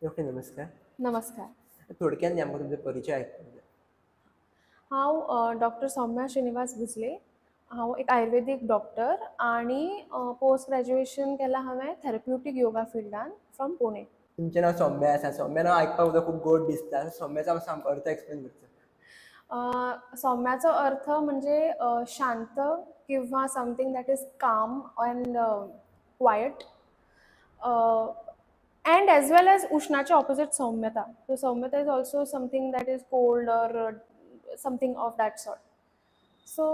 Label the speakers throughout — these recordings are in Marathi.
Speaker 1: ओके, नमस्कार.
Speaker 2: नमस्कार.
Speaker 1: थोडक्यात आमकां तुमचो परिचय आयकूंक जाय.
Speaker 2: हांव डॉक्टर सौम्या श्रीनिवास भुजले. हांव एक आयुर्वेदीक डॉक्टर आणि पोस्ट ग्रॅज्युएशन केलां हांवें थेरप्युटीक योगा फिल्डान फ्रॉम पुणे.
Speaker 1: तुमचें नांव सौम्या आसा. सौम्या नांव आयकपाक सुद्दां खूब गोड दिसता. सौम्याचो सामको अर्थ एक्सप्लेन करचो.
Speaker 2: सौम्याचो अर्थ म्हणजे शांत किंवा something that is calm and quiet and as well as उष्णाचे ऑपोजिट सौम्यता. सो सौम्यता is also something that is cold or something of that sort. So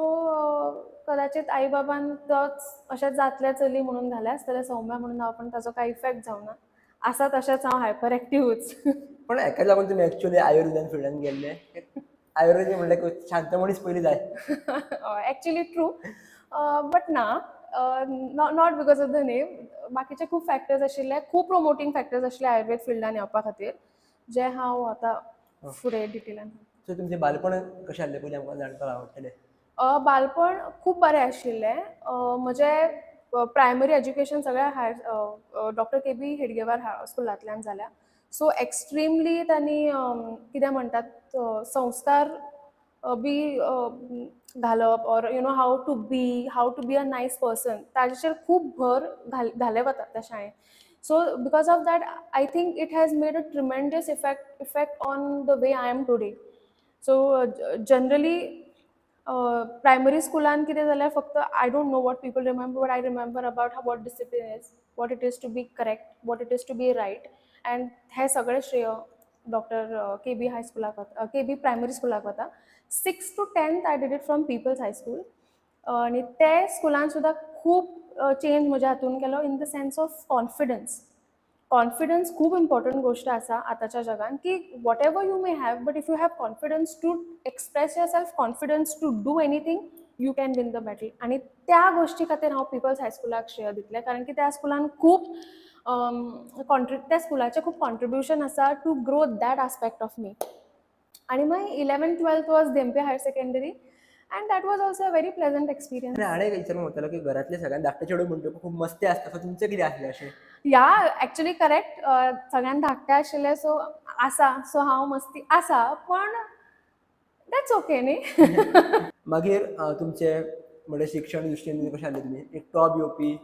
Speaker 2: कदाचित आई बाबान तोच अशें जातलें चली म्हणून घालें आसतलें सौम्या म्हणून नांव, पण ताचो कांय इफेक्ट जावना. आसा तशेंच हांव हायपर एक्टिव्हूच.
Speaker 1: पण हेका लागून तुमी एक्चुअली आयुर्वेदान फिल्डान गेल्ले. आयुर्वेद म्हणल्यार शांत मनीस पयलीं जाय.
Speaker 2: Actually true. बट ना, not because of the name. बाकीचे खूब फॅक्टर्स आशिल्ले, खूब प्रोमोटींग फॅक्टर्स आशिल्ले आयुर्वेद फिल्डान येवपा खातीर, जे हांव आतां फुडें डिटेलान.
Speaker 1: सो तुमचें बालपण कशें आसलें पयलीं आमकां जाणपाक आवडटलें.
Speaker 2: बालपण खूब बरें आशिल्लें. म्हजें प्रायमरी एज्युकेशन सगळें डॉक्टर के बी हेडगेवार स्कुलांतल्यान जाल्या. सो एक्स्ट्रीमली तांणी कितें म्हणटात संस्कार बी घालप or you know how to be a nice person, ताजेर खूब भर घालें वता त्या शाळेन. So because of that I think it has made a tremendous effect on the way I am today. So generally primary स्कुलान कितें जाल्यार फक्त I don't know what people remember, but I remember about what discipline is, what it is to be correct, what it is to be right. And हे सगळें श्रेय डॉक्टर के बी हायस्कुलाक वता, के बी प्रायमरी स्कुलाक वता. 6th to 10th I did it from people's high school. आनी ते स्कुलान सुद्दां खूब चेंज म्हज्या हातून केलो in the sense of confidence. Confidence खूब इम्पॉर्टंट गोष्ट आसा आतांच्या जगान, की whatever you may have, but if you have confidence to express yourself, confidence to do anything, you can win the battle. आनी त्या गोष्टी खातीर हांव पिपल्स हायस्कुलाक श्रेय दितलें, कारण की त्या स्कुलान खूब त्या स्कुलाचें खूब कॉन्ट्रिब्युशन आसा to grow that aspect of me. आनी मागीर 11th-12th was Dhempe higher secondary, and that was also a very pleasant
Speaker 1: आनी
Speaker 2: एक्सपिरियन्स.
Speaker 1: हांवें एक विचारूंक वतालो की घरांतले सगळ्यान धाकटे चेडूं म्हणटकूच खूब मस्ती आसता. सो तुमचें कितें आसलें अशें?
Speaker 2: या ॲक्चुअली करेक्ट. सगळ्यान धाकटें आशिल्लें, सो आसा, सो हांव मस्ती आसा, पण दॅट्स ओके न्ही.
Speaker 1: मागीर तुमचें म्हणजे शिक्षण दृश्टीन कशें आसलें तुमी? एक टॉप येवपी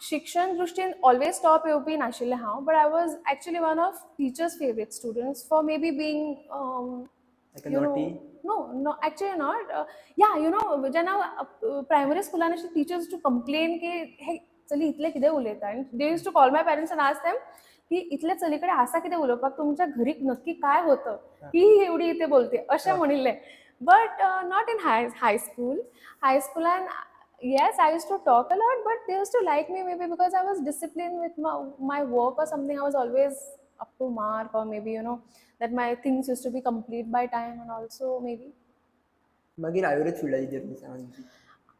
Speaker 2: शिक्षण दृश्टीन ऑलवेज टॉप येवपी नाशिल्लें हांव, but I was actually one of teachers favourite students for maybe being
Speaker 1: like a
Speaker 2: you know.
Speaker 1: Naughty.
Speaker 2: No actually not. Yeah you know, जेन्ना प्रायमरी स्कुलान अशे टिचर्स टू कंप्लेन की हे चली इतले कितें उलयता, आनी they use to call my parents and ask them की इतले चली कडेन आसा कितें उलोवपाक, तुमच्या घरी नक्की काय होतं, ही एवढी इथे बोलते, अशें म्हणिल्लें. But not in high school. हायस्कुलान yes, I used to talk a lot, but they used to like me maybe because I was disciplined with my work or something. I was always up to mark, or maybe you know that my things used to be complete by time, and also maybe.
Speaker 1: मागीर आयुर्वेद फिल्डाची जर्नी सांगा तुमची.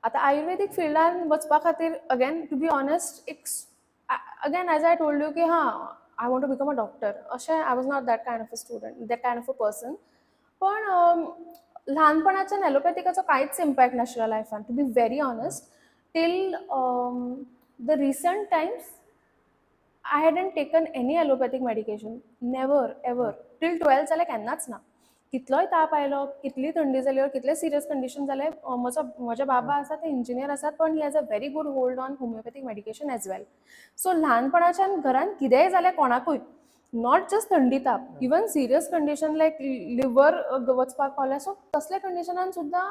Speaker 2: आता आयुर्वेदिक फिल्डान वचपा खातीर अगेन टू बी ऑनेस्ट, एक again as I told you की I want to become a doctor अशें, I was not that kind of a student, that kind of a person. पण ल्हानपणाच्यान एलोपॅथिकाचो कांयच इम्पॅक्ट नाशिल्लो लायफान, to be very honest. Till the recent times I hadn't taken any allopathic medication, never ever. Till 12th जाल्यार केन्नाच ना. कितलोय ताप आयलो, कितली थंडी जाली, और कितले सिरियस कंडिशन जाले, म्हजे बाबा आसा ते इंजिनियर आसात, पण he has a very good hold on homeopathic medication as well. So ल्हानपणाच्यान घरान कितेंय जालें कोणाकूय, नॉट जस्ट थंडी ताप, even serious condition like liver वचपाक पावलें, सो तसल्या कंडिशनान सुद्दां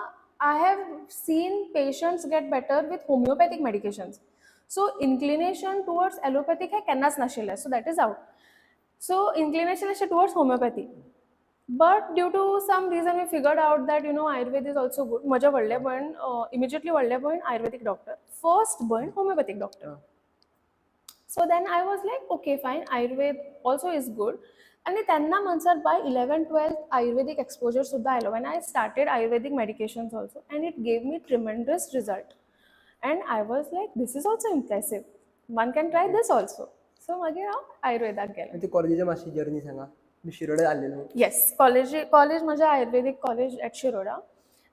Speaker 2: I have seen patients get better with homeopathic medications. So inclination towards allopathic हे केन्नाच नाशिल्लें, so that is out. So inclination अशें towards homeopathy. But due to some reason we figured out that you know Ayurveda is also good. म्हजें व्हडलें भयण, इमिजिएटली व्हडलें भयण आयुर्वेदीक डॉक्टर, फर्स्ट भयण homeopathic doctor. So then I was like okay fine, Ayurveda also is good. आनी तेन्ना म्हणसर बाय 11th-12th आयुर्वेदिक एक्सपोजर सुद्दां आयलो, when I started Ayurvedic medications also, and it gave me tremendous result. And I was like, this is also impressive. One can try this also. So मागीर हांव आयुर्वेदाक गेलें.
Speaker 1: ती कॉलेजीची मातशी जर्नी सांगा. तुम्ही शिरोडा जाल्ले न्हू?
Speaker 2: येस, कॉलेज म्हजें ayurvedic college at Shiroda,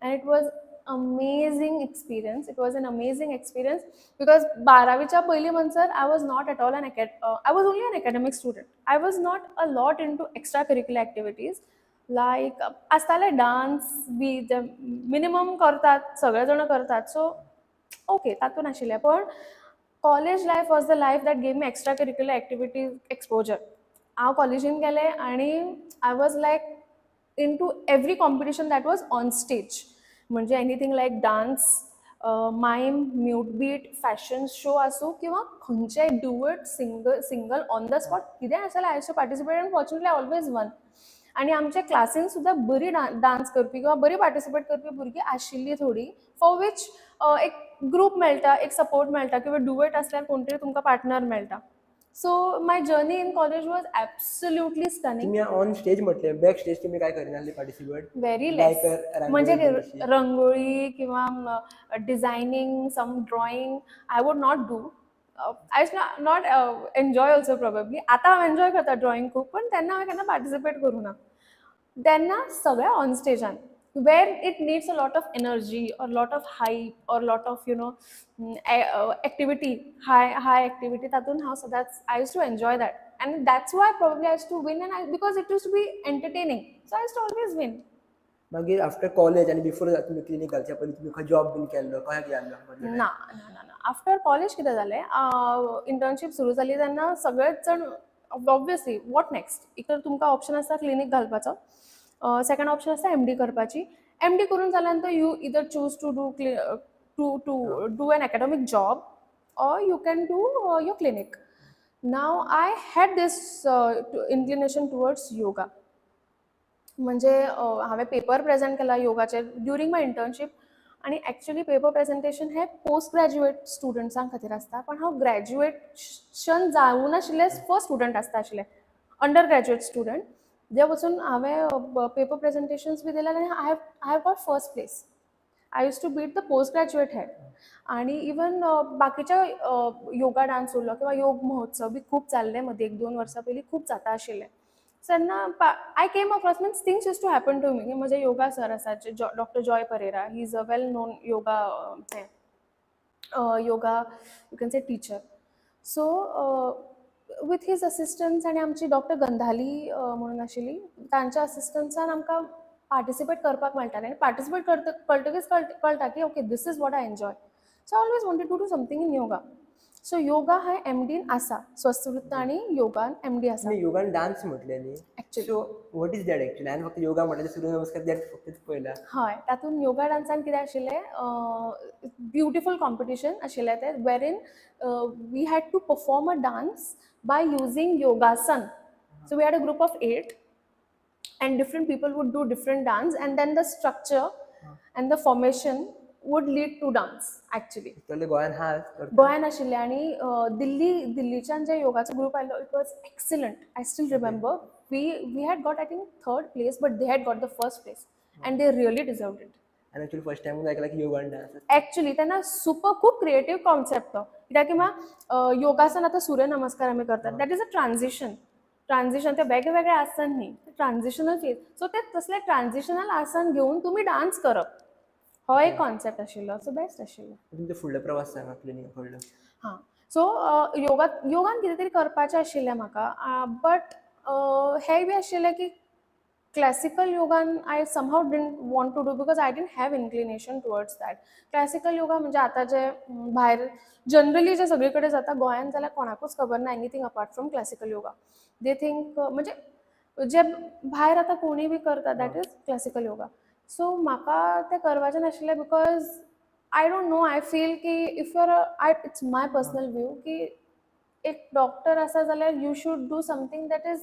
Speaker 2: and it was amazing experience. It was an amazing experience because बारावीच्या पहिली म्हणसर I was not at all I was only an academic student. I was not a lot into extracurricular activities. Like आसताले डान्स बी जे मिनिमम करतात सगळे जण करतात सो ओके तातूंत आशिल्लें पण college life was the life that gave me extra curricular activities exposure. हांव कॉलेजीन गेलें आनी I was like in to every competition that was on stage. म्हणजे anything like dance, mime, mute beat, fashion show आसूं किंवा खंयचेय duet single on the spot कितेंय आसल्यार I to participate and fortunately I always won. आनी आमच्या क्लासीन सुद्दां बरी डान्स करपी किंवा बरी पार्टिसिपेट करपी भुरगीं आशिल्लीं थोडी फॉर वीच एक ग्रूप मेळटा, एक सपोर्ट मेळटा किंवा डुएट आसल्यार कोण तरी तुमकां पार्टनर मेळटा. So my journey in college was absolutely stunning.
Speaker 1: तुम्ही ऑन स्टेज म्हटले, बॅक स्टेज तुम्ही काय करिनासले पार्टिसिपेट?
Speaker 2: Very less. म्हणजे रंगोळी किंवा designing, some drawing I would not do. I not enjoy also probably. आतां हांव एन्जॉय करता ड्रॉइंग खूब पण तेन्ना हांवें केन्ना पार्टिसिपेट करूं ना. तेन्ना सगळ्या on स्टेजान where it needs a lot of energy or lot of hype or lot of activity, high activity तातून हांव सदांच I used to enjoy that and that's why probably I used to win because it used to be entertaining so I used to always win.
Speaker 1: मागीर आफ्टर कॉलेज आणि बिफोर तुम्ही क्लिनिक घालच्या पयलीं तुम्ही खंय जॉब बीन केल्लो काय केल्लो?
Speaker 2: ना आफ्टर कॉलेज कितें जालें, इंटर्नशीप सुरू जाली तेन्ना सगळेच जाण ऑब्वियसली वॉट नेक्स्ट. एक तर तुमकां ऑप्शन आसता क्लिनीक घालपाचो, सेकंड ऑप्शन आसता MD करपाची. MD करून जाल्यानंतर you either choose to do an academic job or you can do your clinic. Now I had this inclination towards yoga. म्हणजे हांवें पेपर प्रेजेंट केला योगाचेर ड्युरींग माय इंटर्नशीप आनी एक्चुअली पेपर प्रेजेंटेशन हे पोस्ट ग्रॅज्युएट स्टुडंट्सां खातीर आसता पण हांव ग्रॅज्युएशन जावूं नाशिल्लें फर्स्ट स्टुडंट आसता आशिल्लें अंडर ग्रॅज्युएट स्टुडंट जे वचून हांवें पेपर प्रेजेंटेशन्स बी दिले आनी I have got first place. I use to beat the post graduate head. आणि इवन बाकीच्या योगा डान्स उरलो किंवा योग महोत्सव बी खूब जाल्ले मदीं 1-2 वर्सां पयलीं खूब जाता आशिल्ले. तेन्ना I came across means things use to happen to me. म्हजे योगा सर आसात doctor Joy Pereira. He is a well known yoga you can say teacher. So with his assistants आनी आमची डॉक्टर गंधाली म्हणून आशिल्ली तांच्या असिस्टंट्सान आमकां पार्टिसिपेट करपाक मेळटालें आनी पार्टिसिपेट करतकीच कळटा की okay this is what I enjoy. So I always wanted to do something in yoga. So yoga हा MDन आसा, स्वस्थवृत्त आनी योगान MD आसा.
Speaker 1: तुम्ही योगान डान्स म्हटले न्ही
Speaker 2: actually.
Speaker 1: So what is that actually? हांवें फक्त योगा म्हटलें सूर्य नमस्कार दॅट फक्त पळयला.
Speaker 2: हय तातूंत योगा डान्सान कितें आशिल्लें ब्युटिफूल कॉम्पिटिशन आशिल्लें तें वेरीन we had to perform a dance by using yogasana. So we had a group of 8 and different people would do different dance and then the structure and the formation would lead to dance actually. गोंयान आशिल्लें आनी दिल्लीच्यान जे योगाचो ग्रूप आयलो it was excellent. I still remember we had got I think 3rd place but they had got the 1st place and they really deserved it.
Speaker 1: आणि ॲक्चुअली फर्स्ट टाइम ऐकला की योगा डान्स
Speaker 2: ॲक्चुअली तेन्ना सुपर खूब क्रिएटीव कॉन्सेप्ट तो कित्याक की योगासन आतां सूर्य नमस्कार आमी करतात दॅट इज अ ट्रान्झिशन ते वेगळे आसन न्ही ट्रान्झिशनल फेज. सो ते तसले ट्रान्झिशनल आसन घेवन तुमी डान्स करप हो एक कॉन्सेप्ट आशिल्लो. सो बेस्ट आशिल्लो.
Speaker 1: तुमचो फुडलो प्रवास सांगा क्लिनीक फुडलो.
Speaker 2: हां सो योगान कितें तरी करपाचें आशिल्लें म्हाका बट हें बी आशिल्लें की क्लासिकल योगान I somehow didn't want to do because I didn't have inclination towards that. Classical yoga म्हणजे आतां जे भायर जनरली जे सगळे कडेन जाता गोंयान जाल्यार कोणाकूच खबर ना anything apart from classical yoga. They think म्हणजे जे भायर आतां कोणीय बी करता that is classical yoga. So म्हाका तें करपाचें नाशिल्लें because I don't know I feel की if your it's my personal view की एक डॉक्टर आसा जाल्यार you should do something that is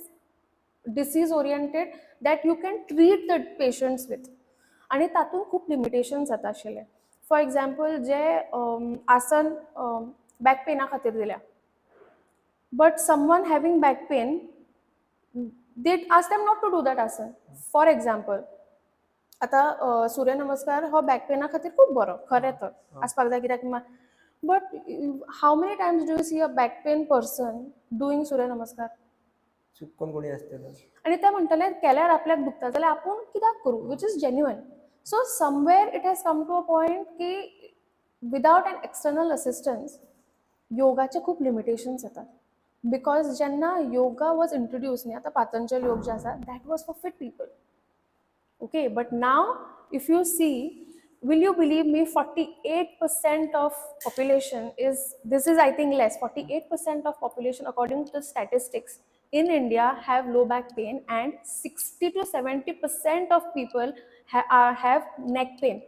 Speaker 2: disease oriented that you can treat the patients with. आनी तातूंत खूब लिमिटेशन्स जाता आशिल्ले. फॉर एग्जाम्पल जे आसन बॅक पेना खातीर दिल्या but someone having back pain they ask them not to do that आसन. फॉर एग्जाम्पल आतां सूर्य नमस्कार हो बॅक पेना खातीर खूब बरो खरें तर आसपाक जाय कित्याक but how many times do you see a back pain person doing surya namaskar?
Speaker 1: कोण कोणी असतलो
Speaker 2: आनी ते म्हणटले केल्यार आपल्याक दुखता जाल्यार आपूण कित्याक करूं which is genuine. So somewhere it has come to a point की without an external assistance योगाचे खूप लिमिटेशन्स येतात. बिकॉज जेन्ना योगा वॉज इंट्रोड्यूस न्ही आतां पातंजल योग जे आसा that was for fit people. Okay, but now if you see, will you believe me, 48% of population is, this is I think less, 48% of population according to the statistics in India have low back pain, and 60 to 70% of people have neck pain.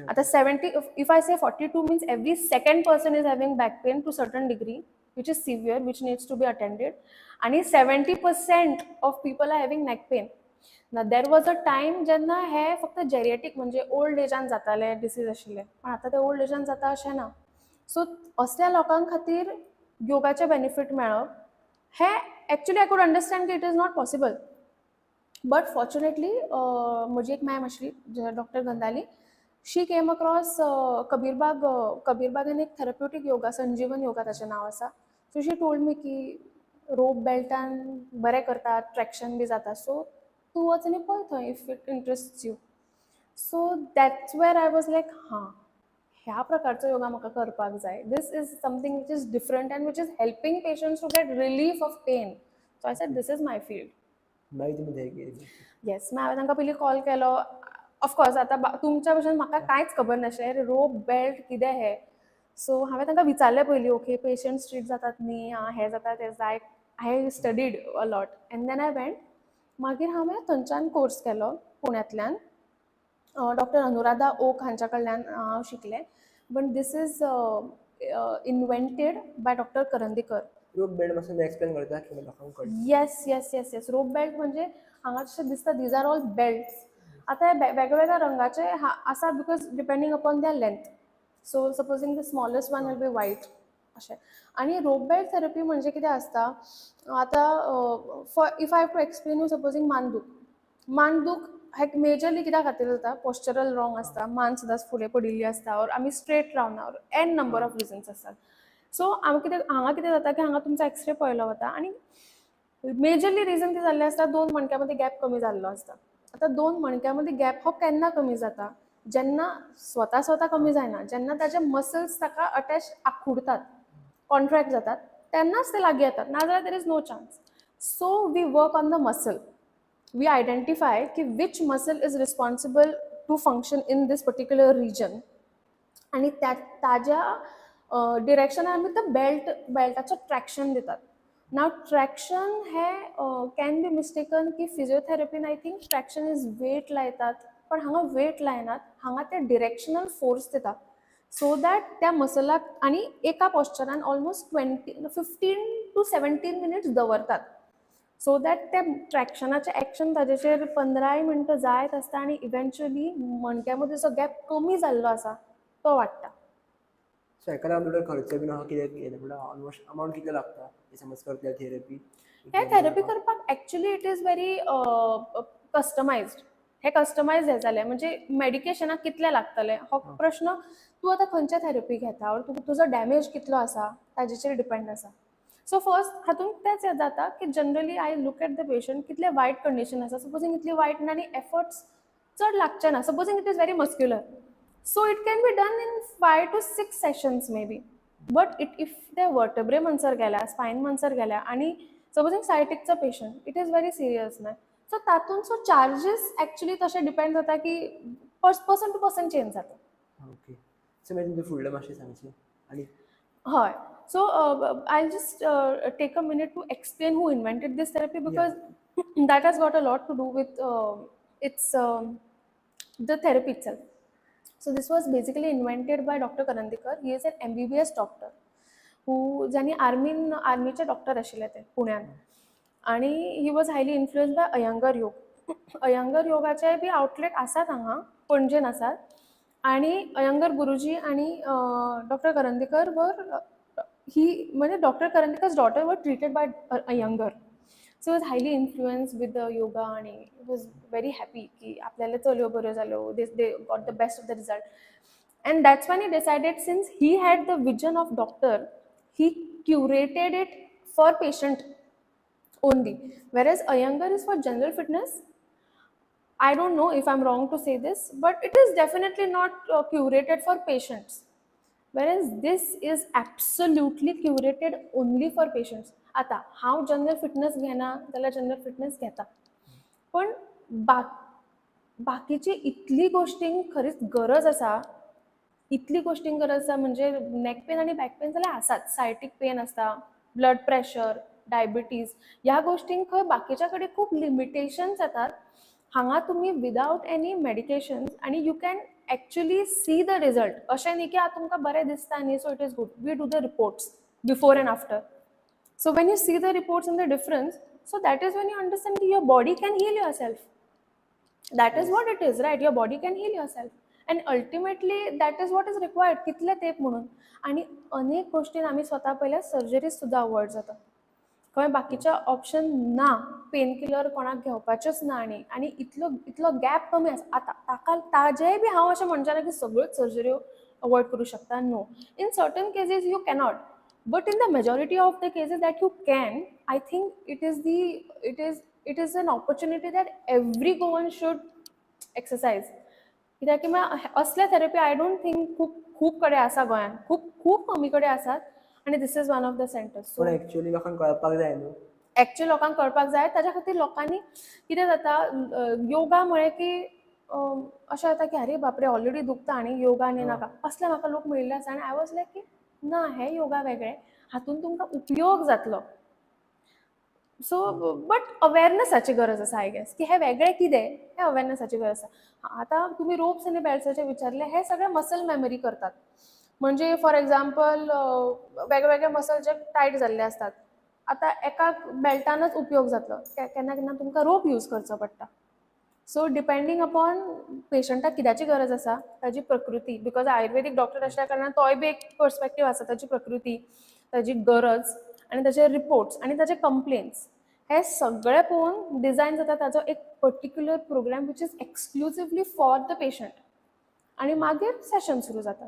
Speaker 2: At the 70, if I say 42 means every second person is having back pain to certain degree, which is severe, which needs to be attended, and 70% of people are having neck pain. ना देर वॉज अ टायम जेन्ना हे फक्त जेरिएटीक म्हणजे ओल्ड एजान जाताले डिसीज आशिल्ले, पण आतां ते ओल्ड एजान जाता अशें ना. सो असल्या लोकां खातीर योगाचे बेनिफीट मेळप हे एक्चुली आय कूड अंडरस्टँड की it is not possible. But fortunately म्हजी एक मॅम आशिल्ली doctor Gandhali, she came across कबीरबागेन एक थेरप्युटीक योगा, संजीवन योगा ताचें नांव आसा. सो शी टोल्ड मी की रोप बेल्टान बरें करतात, ट्रॅक्शन बी जाता, सो तूं वच आनी पळय थंय if it interests you. So that's where I was like हां, ह्या प्रकारचो योगा म्हाका करपाक जाय. This is something which is different and which is helping patients to get relief of pain. So I said this is my field.
Speaker 1: मागीर तुमी थंय गेली.
Speaker 2: येस, मागीर हांवें तांकां पयलीं कॉल केलो. ऑफकोर्स आतां तुमच्या भशेन म्हाका कांयच खबर नाशिल्लें रोप बेल्ट कितें हें. सो हांवें तांकां विचारलें पयलीं, ओके पेशंट स्ट्रीट जातात न्ही, हें जाता तें जाय. I studied a lot and then I went. मागीर हांवें थंयच्यान कोर्स केलो पुण्यांतल्यान. डॉक्टर अनुराधा ओक हांच्या कडल्यान हांव शिकलें. But this is invented by doctor Karandikar.
Speaker 1: Rope belt मातसो एक्सप्लेन करता की लोकांक कळटा.
Speaker 2: Yes yes yes yes rope belt म्हणजे हांगा जशें दिसता दीज आर ऑल बेल्ट्स. आतां हे वेगवेगळ्या रंगाचे आसा because depending upon their length. So supposing the smallest one will be white अशें. आनी रोप बेल्ट थेरपी म्हणजे कितें आसता, आतां for if I have to explain you, supposing मानदूख हे मेजरली कित्या खातीर जाता, पोस्चरल रॉंग आसता, मान सुद्दां फुडें पडिल्ली आसता, और आमी स्ट्रेट रावना, और एन नंबर ऑफ रिजन्स आसतात. सो हांगा कितें जाता की हांगा तुमचो एक्सरे पळयलो वता आनी मेजरली रिजन कितें जाल्लें आसता, दोन मणक्या मदीं गॅप कमी जाल्लो आसता. आतां दोन मणक्या मदीं गॅप हो केन्ना कमी जाता, जेन्ना स्वता कमी जायना, जेन्ना ताजे मसल्स ताका अटॅच आंखुडतात, कॉन्ट्रॅक्ट जातात, तेन्नाच ते लागीं येतात, नाजाल्यार there is no chance. So we work on the muscle. We identify की which muscle is responsible to function in this particular region, आनी ताज्या डिरेक्शनान आमी तो बेल्टाचो ट्रॅक्शन दितात. नाव ट्रॅक्शन हे कॅन बी मिस्टेकन की फिजिओथेरपीन I think traction is weight लायतात, पण हांगा वेट लायनात, हांगा ते डिरेक्शनल फोर्स दितात. सो दॅट त्या मसलाक आनी एका पॉस्चरान ऑलमोस्ट 15 to 17 मिनिट्स दवरतात. सो दॅट त्या ट्रॅक्शनाचें एक्शन ताजेचेर 15 मिनटां जायत आसता आनी इवेंच्युअली मणक्या मदीं जो गॅप कमी जाल्लो आसा तो वाडटा.
Speaker 1: सो हेका लागून तुका खर्च बीन आहा कितें येता, म्हणल्यार ऑलमोस्ट अमावंट कितलो लागता समज करतले थेरपी?
Speaker 2: हे थेरपी करपाक actually it is very customised. हे कस्टमायज हे जालें म्हणजे मेडिकेशनाक कितलें लागतलें हो प्रश्न तूं आतां खंयच्या थेरपी घेता, और तुजो डॅमेज कितलो आसा ताजेचेर डिपेंड आसा. सो फर्स्ट हातूंत तेंच जाता की generally I look at the patient, कितले वायट कंडिशन आसा. सपोजींग इतली वायट ना आनी एफर्ट्स चड लागचे ना, supposing it is very muscular, so it can be done in 5 to 6 sessions may be. But if ते वर्टेब्रे मनसर गेल्या, स्पायन मनसर गेल्या, आनी सपोजींग सायटिकचो patient, it is very serious न्हय, सो तातूंतचो चार्जीस एक्चुली तशें डिपेंड जाता की पर्सन टू पर्सन चेंज जाता.
Speaker 1: ओके. सो मागीर तुमचें फुडलें मातशें सांगचें आनी
Speaker 2: हय. So I'll just take a minute to explain who invented this therapy, because that has got a lot to do with the therapy itself. So this was basically invented by Dr. Karandikar. He is an MBBS doctor who ज्यांनी आर्मीचे डॉक्टर आशिल्ले ते पुण्यान, आणि he was highly influenced by Iyengar yoga. Iyengar योगाचे बी आउटलेट आसात हांगा पणजेन आसात, आणि अयंगर गुरुजी आणि डॉक्टर करंदीकर वर म्हणजे doctor करंदीकर's daughter were treated by Iyengar. So he was highly influenced with the yoga and he was very happy की आपल्याला चलयो बऱ्यो जाल्यो, they got the best of the result. And that's when he decided, since he had the vision of doctor, he curated it for patient only, whereas Iyengar is for general fitness. I don't know if I'm wrong to say this, but it is definitely not curated for patients, whereas this is absolutely curated only for patients. आता हांव जनरल फिटनेस घेना जाल्यार जनरल फिटनेस घेता, पण बाकीची इतली गोष्टींक खरीच गरज आसा, इतली गोष्टींक गरज आसा म्हणजे नेक पेन आनी बॅक पेन जाल्यार आसात, सायटीक पेन आसता, ब्लड प्रेशर, डायबिटीज, ह्या गोष्टींक खंय बाकीच्या कडेन खूब लिमिटेशन्स येतात. हांगा तुमी विदाउट एनी मेडिकेशन्स आनी you can actually see the result. अशें न्ही की तुमकां बरें दिसता न्ही so it is good. We do the reports before and after. So when you see the reports and the difference, so that is when you understand that your body can heal yourself. That is what it is, right? Your body can heal yourself. And ultimately that is what is required. कितले तेप म्हणून. आणि अनेक गोष्टीन आम्ही स्वतः पहिले सर्जरीज सुद्धा अवॉइड जाता. खंय बाकीच्या ऑप्शन ना, पेन किलर कोणाक घेवपाचेच ना आणि इतलो गॅप कमी आसा. आतां ताका ताजेय बी हांव अशें म्हणचें ना की सगळ्योच सर्जऱ्यो अवॉइड करूं शकता. No, in certain cases you cannot. But in the majority of the cases that you can, I think it is an opportunity that everyone should exercise. कित्याक की असले थेरपी आय डोंट थिंक खूब कडेन आसा गोंयान, खूब कमी कडेन आसात आणि this is one of the centres.
Speaker 1: पण एक्चुअली लोकांक कळपाक जाय न्हू.
Speaker 2: एक्चुअली लोकांक कळपाक जाय. ताच्या खातीर लोकांनी कितें जाता, योगा म्हळें की अशें जाता की अरे बापरे ऑलरेडी दुखता आनी योगा आनी नाका, असले म्हाका लोक मेळिल्ले आसा. आनी आय वॉज लायक की ना, हे योगा वेगळे, हातून तुमकां उपयोग जातलो. सो बट अवेरनेसाची गरज आसा आय गेस, की हे वेगळे कितें, हे अवेरनेसाची गरज आसा. आतां तुमी रोप्स आनी बेल्ट्साचे विचारले, हे सगळे मसल मेमरी करतात. म्हणजे फॉर एक्झाम्पल वेगवेगळे मसल जे टायट जाल्ले असतात, आतां एका बेल्टानच उपयोग जातलो, केन्ना केन्ना तुमकां रोप यूज करचो पडटा. सो डिपेंडींग अपॉन पेशंटाक कित्याची गरज आसा, ताजी प्रकृती, बिकॉज आयुर्वेदीक डॉक्टर आसल्या कारणान तोय बी एक पर्स्पेक्टीव आसा, ताची प्रकृती, ताजी गरज आनी ताचे रिपोर्ट्स आनी ताचे कंप्लेन्स, हे सगळे पळोवन डिझायन जाता ताजो एक particular programme which is exclusively for the patient. आनी मागीर सेशन सुरू जाता,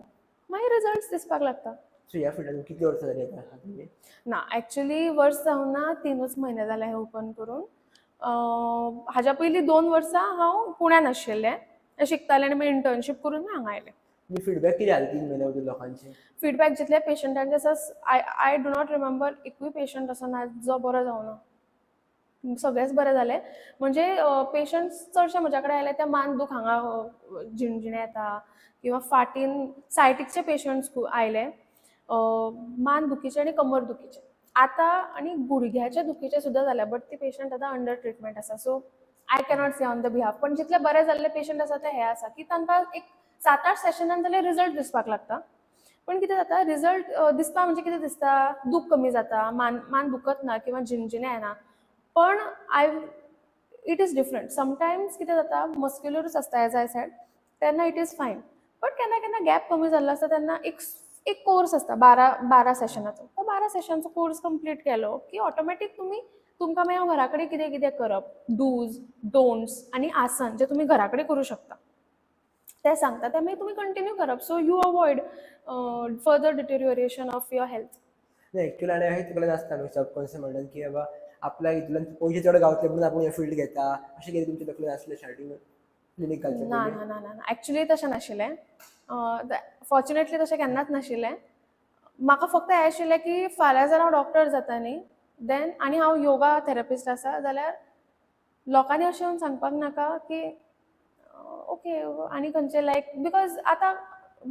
Speaker 2: मागीर रिजल्ट्स दिसपाक लागता.
Speaker 1: सो ह्या फिल्डान कितली वर्सां जाली आतां तुमी?
Speaker 2: ना, एक्चुअली वर्स जावन ना, 3च म्हयने जाले हे ओपन करून. हाज्या पयलीं 2 वर्सां हांव पुण्यान आशिल्लें शिकतालें आनी मागीर इंटर्नशीप करून हांगा आयलें.
Speaker 1: फीडबॅक कितें जालें 3 म्हयन्या भितर लोकांचे?
Speaker 2: फीडबॅक जितले पेशंटांचे आसा, आय डू नॉट रिमेंबर एकूय पेशंट असो ना जो बरो जावना. सगळेच बरे जाले. म्हणजे पेशंट्स चडशे म्हज्या कडेन आयले ते मान दूख हांगा झिणझिणे येता, किंवा फाटीन सायटीकचे पेशंट्स आयले, मान दुखीचे आनी कमर दुखीचे. आतां आनी गुडघ्याचे दुखीचे सुद्धा जाल्या, बट ती पेशंट आतां अंडर ट्रिटमेंट आसा. So I cannot say on the behalf. पण जितले बरे जाल्ले पेशंट आसा ते हे आसा की तांकां एक 7-8 सेशनान जाल्यार रिजल्ट दिसपाक लागता. पण कितें जाता, रिजल्ट दिसता म्हणजे कितें दिसता, दूख कमी जाता, मान दुखत ना किंवा झिणझिणे येना. पण इट इज डिफरंट. समटायम्स कितें जाता, मस्क्युलरूच आसता एज आय सेड, तेन्ना इट इज फायन. बट केन्ना केन्ना गॅप कमी जाल्लो आसता तेन्ना एक कोर्स आसता 12 सेशनाचो. तो 12 सेशनचो कोर्स कंप्लीट केलो की ऑटोमॅटीक तुमकां मागीर घरा कडेन कितें कितें करप, डूज, डोंट्स आनी आसन जे तुमी घरा कडेन करूं शकता ते सांगता, ते मागीर तुमी कंटिन्यू करप. So you avoid further deterioration of your health.
Speaker 1: Actually आनी हे तुका नासता न्हू सबकॉन्शियस म्हणून की बाबा आपल्या हितून पयशे चड गावतले म्हणून आपूण हे फील्ड घेता, अशें कितें तुमचे तकलेन आसलें स्टार्टींग क्लिनीक घालचे
Speaker 2: ना ना ना ना, एक्चुअली तशें नाशिल्लें. फॉर्च्युनेटली तशें केन्नाच नाशिल्लें. म्हाका फक्त हें आशिल्लें की फाल्यां जर हांव डॉक्टर जाता न्ही, देन आनी हांव योगा थेरपिस्ट आसा जाल्यार लोकांनी अशें येवन सांगपाक नाका की ओके आनी खंयचे लायक, बिकॉज आतां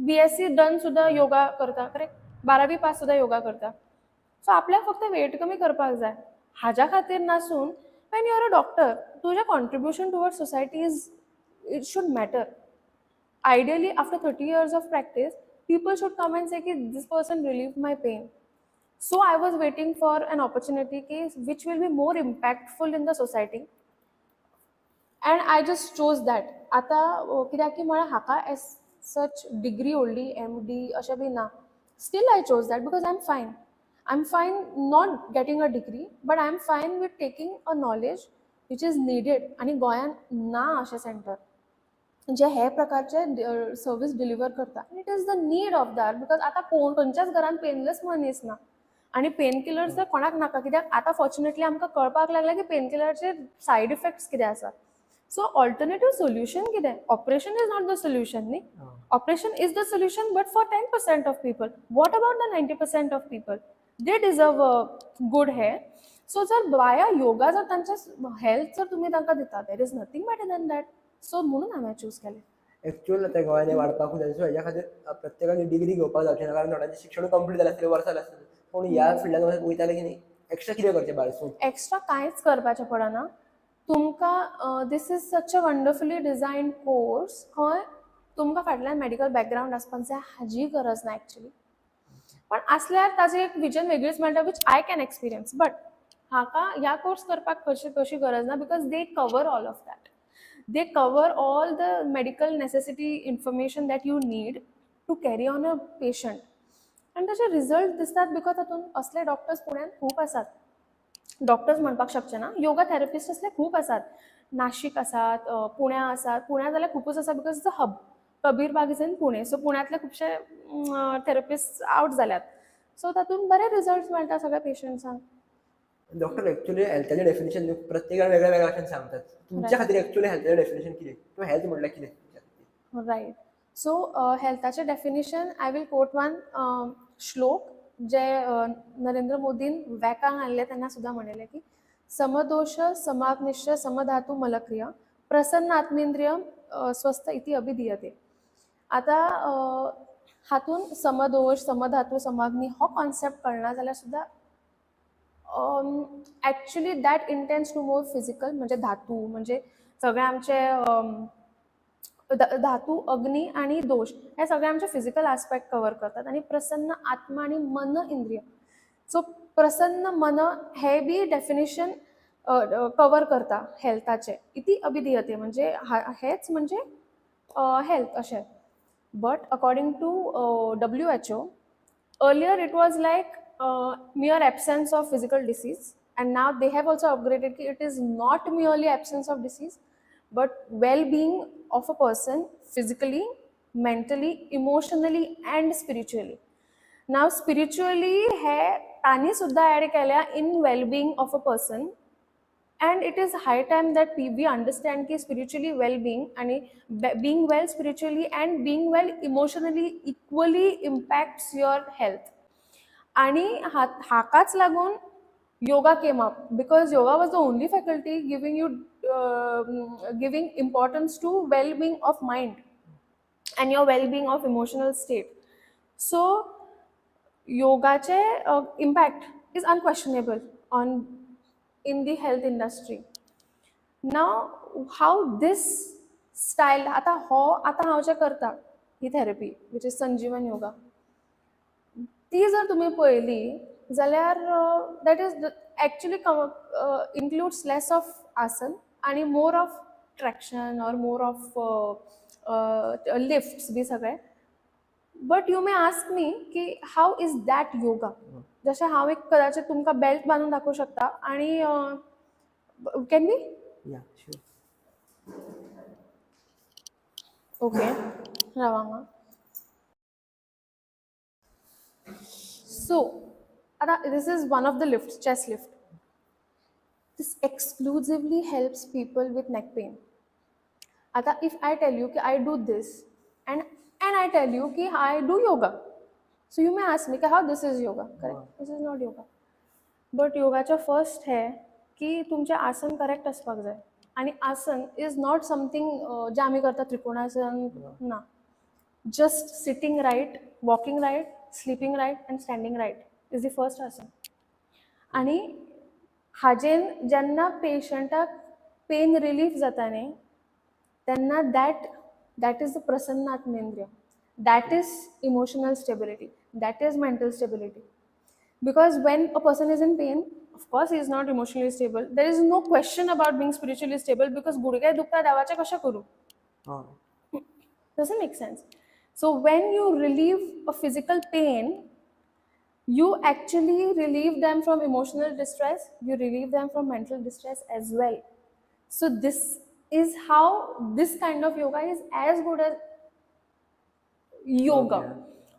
Speaker 2: BSc डन सुद्धा योगा करता, करेक्ट, 12वी पास सुद्धा योगा करता. सो आपल्याक फक्त वेट कमी करपाक जाय, हाज्या खातीर नासून when you are a doctor तुजें contribution towards society it should matter. Ideally, after 30 years of practice, people should come and say that this person relieved my pain. So I was waiting for an opportunity which will be more impactful in the society. And I just chose that. आता कित्याक की म्हळ्यार हाका एज सच डिग्री व्हडली MD अशें बी ना. Still I chose that because I'm fine. I'm fine not getting a degree, but I'm fine with taking a knowledge which is needed. आणि गोंयान ना अशें सेंटर जे हे प्रकारचे सर्वीस डिलिव्हर करता. It is the need of that, because आता खंयच्याच घरान पेनलेस मनीस ना. आणि पेन किलर्स तर कोणाक नाका, कित्याक आतां फॉर्च्युनेटली आमकां कळपाक लागला की पेन किलरचे सायड इफेक्ट्स कितें आसा. सो ऑल्टरनेटिव्ह सोल्युशन कितें? Operation is not the solution न्ही. Operation is the solution, but for 10% of people. What about the 90% of people? They deserve a good hair. So जर via yoga जर तांच्या हेल्थ जर तुम्ही तांकां दिता, there is nothing better than that. So म्हणून हांवें चूज केलें.
Speaker 1: एक्चुअल आतां गोंयांत वाडपाक जाय, सो हेच्या खातीर प्रत्येकान डिग्री घेवपाक जावचें ना, कारण थोड्यांचें शिक्षण कंप्लीट जालें आसतलें, वर्सां जालें आसतलें, पूण ह्या फिल्डान वयताले की न्ही, एक्स्ट्रा कितें करचें भायर
Speaker 2: एक्स्ट्रा कांयच करपाचें पडना. तुमकां this is such a wonderfully designed course. खंय तुमकां फाटल्यान मेडिकल बॅकग्रावंड आसपाक जाय हाची गरज ना एक्चुअली. पण आसल्यार ताजी एक विजन वेगळीच मेळटा, which I can experience. But हाका ह्या कोर्स करपाक कशी गरज ना, because they cover all of that. They cover all the medical necessity information that you need to carry on a patient. आनी ताचे रिजल्ट दिसतात बिकॉज तातूंत असले डॉक्टर्स पुण्यान खूब आसात. डॉक्टर्स म्हणपाक शकचे ना, योगा थेरपिस्ट असले खूब आसात. नाशिक आसात, पुण्या आसात. पुण्या जाल्यार खूबच आसा because it's a hub. Kabirbaug is in Pune. So पुण्यातले खुबशे थेरपिस्ट आउट जाल्यात. सो तातूंत बरे रिजल्ट्स मेळटा सगळ्या पेशंट्सांक.
Speaker 1: डॉक्टर एक्चुअली हेल्थाचें डेफिनेशन प्रत्येकान वेगळ्या वेगळ्या भाशेन सांगतात. तुमच्या खातीर एक्चुअली हेल्थाचें डेफिनेशन कितें, किंवा हेल्थ म्हटल्यार कितें?
Speaker 2: रायट. सो हेल्थाचें definition I will quote one श्लोक जे नरेंद्र मोदीन वॅकांक हाडले तेन्ना सुद्दां म्हणिल्लें की समदोष समाग्निश्च समधातू मलक्रिय प्रसन्न आत्मेंद्रिय स्वस्थ इति अभिधीयते. आतां हातून समदोष समधातू समाग्नी हो कॉन्सेप्ट कळना जाल्यार सुद्दां actually that intense to more physical, म्हणजे धातू म्हणजे सगळे आमचे धातू, अग्नी आणि दोष हे सगळे आमचे फिजिकल आस्पेक्ट कवर करतात. आणि प्रसन्न आत्मा आणि मन इंद्रिय. सो प्रसन्न मन हे बी डेफिनेशन कवर करता हेल्थाचे. इति अभिधीयते म्हणजे हेच म्हणजे हेल्थ अशें. But according to WHO, earlier it was like mere absence of physical disease, and now they have also upgraded कि it is not merely absence of disease but well-being of a person physically, mentally, emotionally and spiritually. Now spiritually हे तांणी सुद्धा ॲड केल्या in well-being of a person, and it is high time that we understand कि spiritually well-being आणि being well spiritually and being well emotionally equally impacts your health. आणि हाकाच लागून yoga came up, because yoga was the only faculty giving importance to well-being of mind and your well-being of emotional state. So yogaचे impact is unquestionable in the health industry. Now how this style आता हांव जे करता ही थेरपी which is संजीवन योगा, ती जर तुम्ही पळयली जाल्यार that is actually includes less of आसन आणि मोर ऑफ ट्रॅक्शन और मोर ऑफ लिफ्ट्स बी सगळे. But you may ask me की हाऊ इज दॅट योगा. जशें हांव एक कदाचित तुमकां बेल्ट बांदून दाखोवं शकता आणि कॅन बी ओके राव हांगा. So, this is one of the lifts, chest lift. This exclusively helps people with neck pain. If I tell you that I do this and I tell you that I do yoga, so you may ask me how this is yoga. Correct? This is not yoga. But yogaचा first है कि तुमचे आसन correct असपाक जाय. आणि आसन is not something जे आम्ही करता त्रिकोणासन ना. Just sitting right, walking right, sleeping right and standing right is the first asana. आणि हाजेन जेन्ना पेशंटाक पेन रिलीफ जाता न्ही तेन्ना that is the prasanna atmendriya. That is emotional stability. That is mental stability. Because when a person is in pain, of course he is not emotionally stable. There is no question about being spiritually stable, because गुडघे दुखता देवाचे कशें करू? Doesn't make sense. So when you relieve a physical pain, you actually relieve them from emotional distress, you relieve them from mental distress as well. So this is how this kind of yoga is as good as yoga.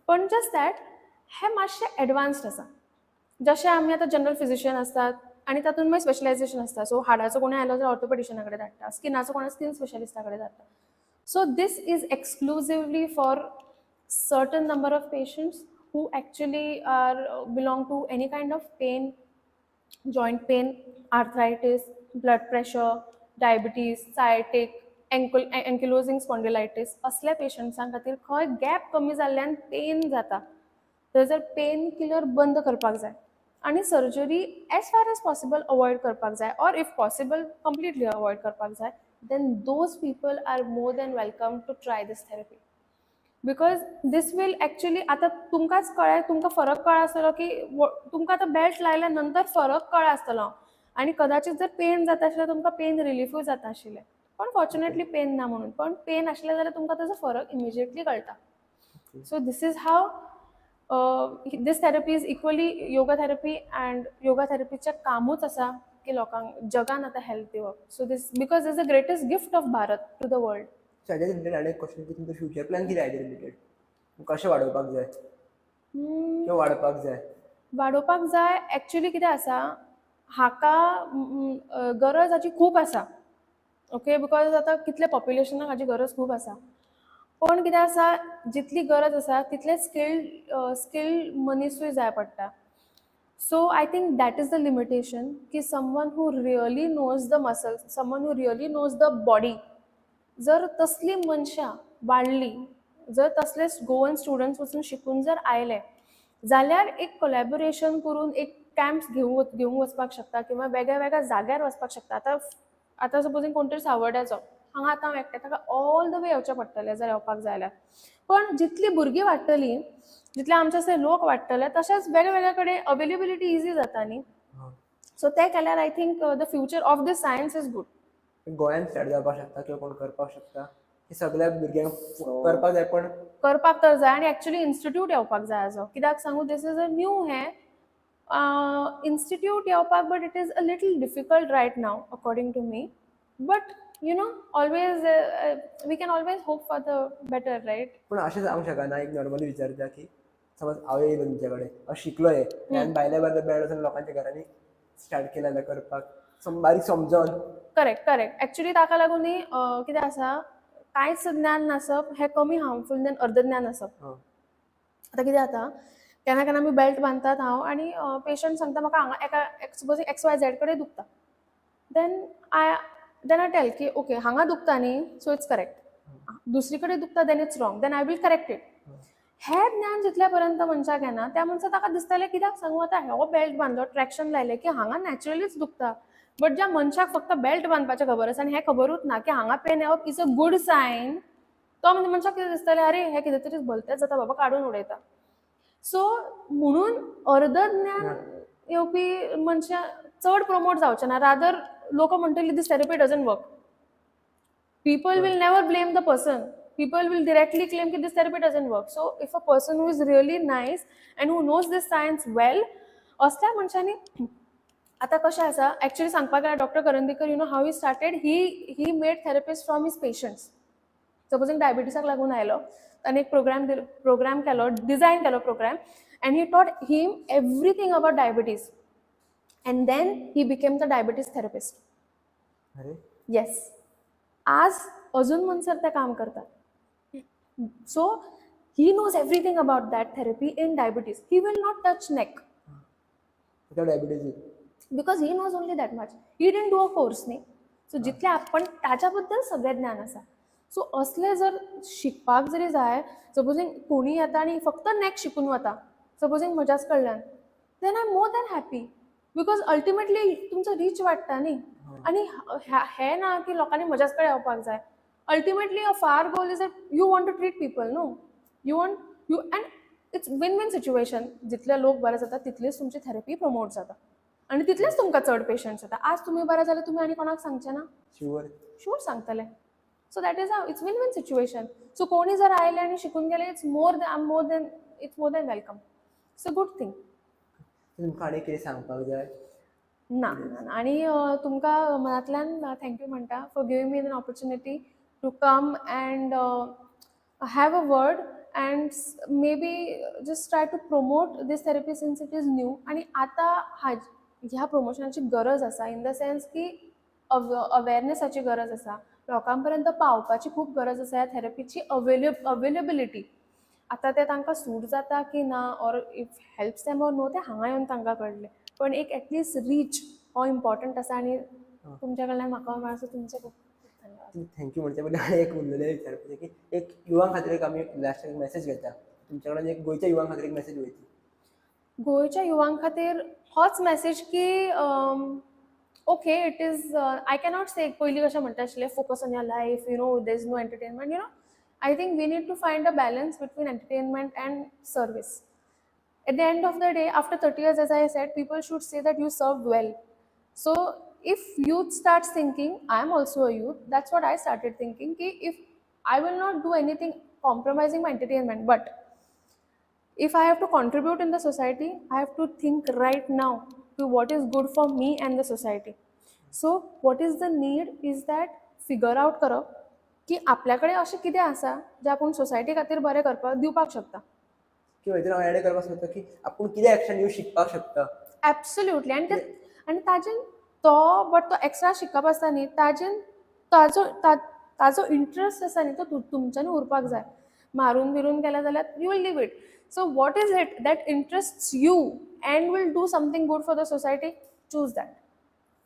Speaker 2: पण just that हे मातशे ॲडवान्स्ड आसा. जशें आमी आतां जनरल फिजिशियन आसतात आनी तातूंत मागीर स्पेशलायझेशन आसता. सो हाडाचो कोणी आयलो जाल्यार ऑर्थोपेडिशनाकडे धाडटा, स्किनाचो कोणा स्किन स्पेशलिस्टा कडेन धाडटा. So this is exclusively for certain number of patients who actually belong to any kind of pain, joint pain, arthritis, blood pressure, diabetes, sciatic, ankylosing spondylitis असल्या पेशंट्सां खातीर खंय गॅप कमी जाल्ल्यान पेन जाता, थंयसर पेन किलर बंद करपाक जाय आनी surgery as far as possible avoid करपाक जाय, or if possible completely avoid करपाक जाय. Then those people are more than welcome to try this therapy. Because this will actually, आता तुमकांच कळ्ळें, तुमकां फरक कळ्ळा आसतलो की तुमकां आतां बेल्ट लायल्या नंतर फरक कळ्ळा आसतलो आनी कदाचित जर पेन जाता आशिल्लें तुमकां पेन रिलीफूय जाता आशिल्लें. पण फॉर्च्युनेटली पेन ना म्हणून, पण पेन आशिल्लें जाल्यार तुमकां ताजो फरक इमिजिएटली कळटा. So this is how this therapy is equally yoga therapy, and yoga थेरपीचें कामूच आसा की लोकांक जगान आतां हेल्थ दिवप. So this because is the greatest gift of Bharat to the world.
Speaker 1: So हाच्या रिलेटेड आनी एक क्वेश्चन की तुमचो फ्युचर प्लॅन कितें हाच्या रिलेटेड, कशें वाडोवपाक जाय किंवा वाडपाक जाय?
Speaker 2: वाडोवपाक जाय एक्चुअली कितें आसा, हाका गरज हाची खूब आसा. ओके, बिकॉज आतां कितले पॉप्युलेशनाक हाची गरज खूब आसा. पण कितें आसा, जितली गरज आसा तितले स्किल्ड मनीसूय जाय पडटा. So I think that is the limitation की someone who really knows the muscles, someone who really knows the body, जर तसली मनशां वाडली, जर तसले गोवन स्टुडंट्स वचून शिकून जर आयले जाल्यार एक कोलॅबोरेशन करून एक कॅम्प्स घेवंक वचपाक शकता किंवा वेगळ्या वेगळ्या जाग्यार वचपाक शकता. आतां सपोजींग कोण तरी सांवड्ड्याचो, हांगा आतां हांव एकटें, ताका ऑल द वे येवचें पडटलें जर येवपाक जाय जाल्यार. पण जितली भुरगीं वाडटलीं, जितले आमचे अशे लोक वाडटले, तशेंच वेगळ्या वेगळ्या कडेन अवेलेबिलिटी इजी जाता न्ही. सो तें केल्यार I think the future of this science is good.
Speaker 1: गोंयांत स्टार्ट जावपाक शकता किंवा कोण करपाक शकता, की सगळ्या भुरग्यांक करपाक जाय, पण
Speaker 2: करपाक तर जाय आनी एक्चुअली इन्स्टिट्यूट येवपाक जाय आजो. कित्याक सांगू, this is a new institute येवपाक, but it is a little difficult right now according to me. But you know, always we can always hope for the better, right?
Speaker 1: पण अशें जावंक शकना, एक नॉर्मली विचारता की समज हांव येयलो तुमचे कडेन, हांव शिकलोय आनी भायल्या बेड वचून लोकांच्या घरांनी स्टार्ट केलें जाल्यार करपाक बारीक समजोन.
Speaker 2: करेक्ट. एक्चुअली ताका लागून न्ही कितें आसा, कांयच ज्ञान नासप हें कमी हार्मफूल देन अर्द ज्ञान आसप. आतां कितें जाता, केन्ना केन्ना आमी बेल्ट बांदतात हांव, आनी पेशंट सांगता म्हाका हांगा एका सपोज XYZ कडेन दुखता. देन आय टेल की ओके, हांगा दुखता न्ही, सो इट्स करेक्ट. दुसरी कडेन दुखता then it's wrong, then I will correct it. हें ज्ञान जितल्या पर्यंत मनशाक येना त्या मनशाक ताका दिसतलें कित्याक सांगू, आतां हो बेल्ट बांदलो, ट्रॅक्शन लायलें की हांगा नॅचरलीच दुखता. बट ज्या मनशाक फक्त बेल्ट बांदपाचें खबर आसा आनी हें खबरूच ना की हांगा पेन येवप इज अ गूड सायन, तो म्हणजे मनशाक कितें दिसतलें, अरे हें कितें तरी भलतेंच जाता बाबा, काडून उडयता. सो म्हणून अर्द ज्ञान येवपी मनशां चड प्रमोट जावचें ना. रादर लोक म्हणटलीं this therapy doesn't work. People will never blame the person. People will directly claim that this therapy doesn't work. So if a person who is really nice and who knows this science well, असल्या मनशांनी आता कशें आसा, एक्चुअली सांगपाक गेल्यार doctor Karandikar, you know how he started, he made therapist from his patients. Supposing डायबिटीसाक लागून आयलो, ताणें एक प्रोग्राम केलो, डिझायन केलो programme, and he taught him everything about diabetes, and then he became the diabetes therapist. Yes, आज अजून मनसर ते काम करतात. So he knows everything about that therapy in diabetes. He will not touch neck because he knows only that much. He didn't do a course न्ही. सो जितले आपण ताच्या बद्दल सगळें ज्ञान आसा. सो असले जर शिकपाक जरी जाय, सपोजींग कोणी येता आनी फक्त नेक शिकून वता, सपोजींग म्हज्याच कडल्यान, then I am more than happy. Because ultimately तुमचो रीच वाडटा न्ही. आनी हें ना की लोकांनी म्हज्याच कडेन येवपाक जाय. Ultimately a far goal is that you want to treat people, no, you and it's win situation. जितले लोक बरे जाता तितलीच तुमची थेरपी प्रमोट जाता आनी तितलेच तुमकां चड पेशंट्स येता. आज तुमी बरे जाल्यार तुमी आनी कोणाक सांगचे ना, शुअर सांगतले. So that is how it's win situation. सो कोणी जर आयले आनी शिकून गेले, it's more than welcome. It's a good thing.
Speaker 1: तुमकां आनी कितें सांगपाक जाय?
Speaker 2: ना. आनी तुमकां मनांतल्यान थँक्यू म्हणटा for giving me an opportunity to come and have a word and may be just try to promote this therapy since it is new. आनी आतां ह्या प्रमोशनाची गरज आसा इन द सेन्स की अवेरनेसाची गरज आसा, लोकां पर्यंत पावपाची खूब गरज आसा ह्या थेरपीची अवेलेबिलिटी. आतां तें तांकां सूट जाता की ना or if helps them or no तें हांगा येवन तांकां कळटलें, पण एक एटलीस्ट रीच हो इम्पॉर्टंट आसा आनी तुमच्या कडल्यान म्हाका मेळ्ळो सो तुमचे खूब खूब धन्यवाद.
Speaker 1: थँक्यू म्हणचे पयलीं हांवें एक उरलेलें विचारपाचें की एक युवां खातीर एक आमी लास्ट एक मॅसेज घेता, तुमच्या कडल्यान एक गोंयच्या युवां खातीर एक मॅसेज वयतली.
Speaker 2: गोंयच्या युवां खातीर होच मॅसेज की okay it is I cannot say पयलीं कशें म्हणटा आशिल्लें focus on your life, you know there is no entertainment, you know I think we need to find a balance between entertainment and service. At the end of the day, after 30 years, as I said, people should say that you served well. So if youth starts thinking, I am also a youth, that's what I started thinking, ki if I will not do anything compromising my entertainment, but if I have to contribute in the society, I have to think right now to what is good for me and the society. So what is the need is that figure out करप की आपल्याकडे अशें कितें आसा जें आपूण सोसायटी खातीर बरें करपाक दिवपाक शकता.
Speaker 1: किंवा हेतून हांव एड करपाक सोदता की आपूण कितें एक्शन घेवन शिकपाक शकता.
Speaker 2: एब्सोल्युटली आनी ताजेन तो बट तो एक्स्ट्रा शिकप आसता न्ही ताजेन ताजो इंट्रस्ट आसा न्ही तो तुमच्यानी उरपाक जाय. मारून बिरून केलें जाल्यार you will leave it. So what is it that interests you and will do something good for the society, choose that.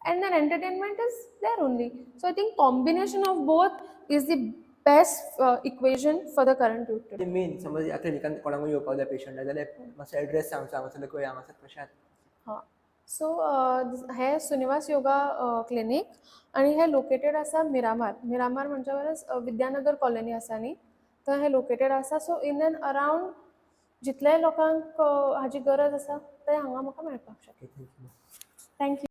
Speaker 2: And then entertainment is there only. So I think combination of both is the best equation for the current youth today.
Speaker 1: Main समज ह्या क्लिनिकान कोणाकूय येवपाक जाय पेशंट जाल्यार मातसो एड्रेस सांगचो हांगासर खंय हांगासर कशें आसा.
Speaker 2: हां, सो हे सुनिवास योगा क्लिनीक आनी हे लोकेटेड आसा मिरामार. मिरामार म्हणजे परस विद्यानगर कॉलनी आसा न्ही, थंय हे लोकेटेड आसा. सो इन एंड अरावंड जितले लोकांक हाची गरज आसा ते हांगा म्हाका मेळपाक शकता.
Speaker 1: थँक्यू.
Speaker 2: थँक्यू.